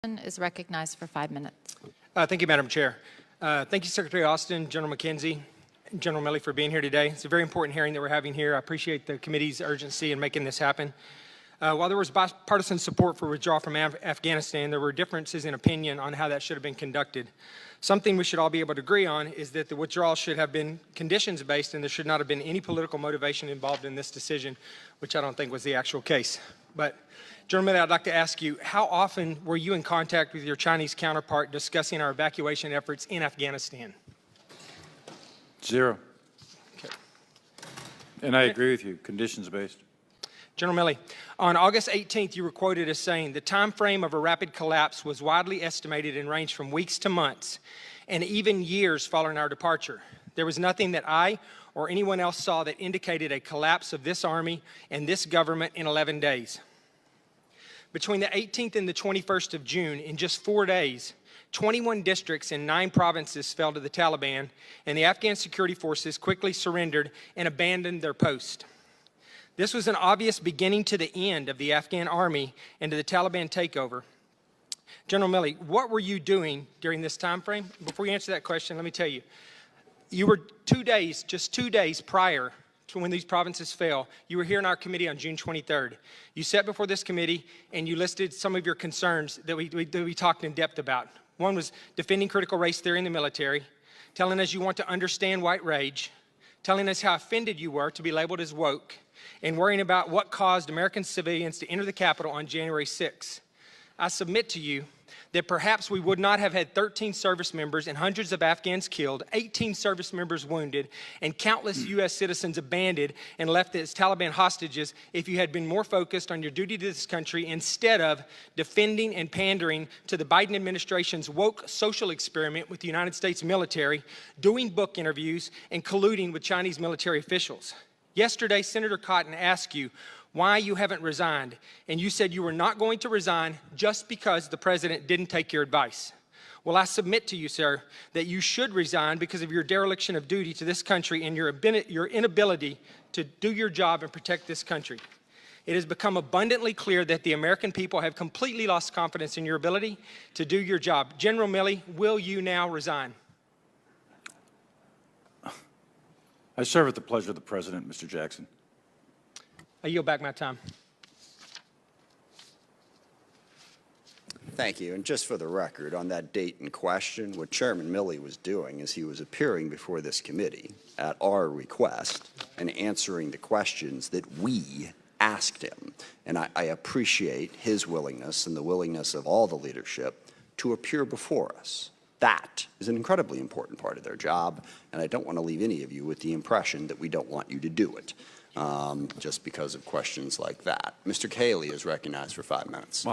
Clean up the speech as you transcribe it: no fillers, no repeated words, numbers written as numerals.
is recognized for 5 minutes. Thank you, Madam Chair. Thank you, Secretary Austin, General McKenzie, and General Milley for being here today. It's a very important hearing that we're having here. I appreciate the committee's urgency in making this happen. While there was bipartisan support for withdrawal from Afghanistan, there were differences in opinion on how that should have been conducted. Something we should all be able to agree on is that the withdrawal should have been conditions-based and there should not have been any political motivation involved in this decision, which I don't think was the actual case. But, General Milley, I'd like to ask you, how often were you in contact with your Chinese counterpart discussing our evacuation efforts in Afghanistan? 0. Okay. And I agree with you, conditions-based. General Milley, on August 18th, you were quoted as saying, the time frame of a rapid collapse was widely estimated and ranged from weeks to months, and even years following our departure. There was nothing that I or anyone else saw that indicated a collapse of this Army and this government in 11 days. Between the 18th and the 21st of June, in just 4 days, 21 districts in 9 provinces fell to the Taliban, and the Afghan security forces quickly surrendered and abandoned their post. This was an obvious beginning to the end of the Afghan army and to the Taliban takeover. General Milley, what were you doing during this time frame? Before you answer that question, let me tell you, you were just 2 days prior to when these provinces fell, you were here in our committee on June 23rd. You sat before this committee and you listed some of your concerns that we talked in depth about. One was defending critical race theory in the military, telling us you want to understand white rage, telling us how offended you were to be labeled as woke, and worrying about what caused American civilians to enter the Capitol on January 6th. I submit to you that perhaps we would not have had 13 service members and hundreds of Afghans killed, 18 service members wounded, and countless U.S. citizens abandoned and left as Taliban hostages if you had been more focused on your duty to this country instead of defending and pandering to the Biden administration's woke social experiment with the United States military, doing book interviews, and colluding with Chinese military officials. Yesterday, Senator Cotton asked you why you haven't resigned, and you said you were not going to resign just because the president didn't take your advice. Well, I submit to you, sir, that you should resign because of your dereliction of duty to this country and your inability to do your job and protect this country. It has become abundantly clear that the American people have completely lost confidence in your ability to do your job. General Milley, will you now resign? I serve at the pleasure of the President, Mr. Jackson. I yield back my time. Thank you. And just for the record, on that date in question, what Chairman Milley was doing is he was appearing before this committee at our request and answering the questions that we asked him. And I appreciate his willingness and the willingness of all the leadership to appear before us. That is an incredibly important part of their job, and I don't want to leave any of you with the impression that we don't want you to do it just because of questions like that. Mr. Cayley is recognized for 5 minutes.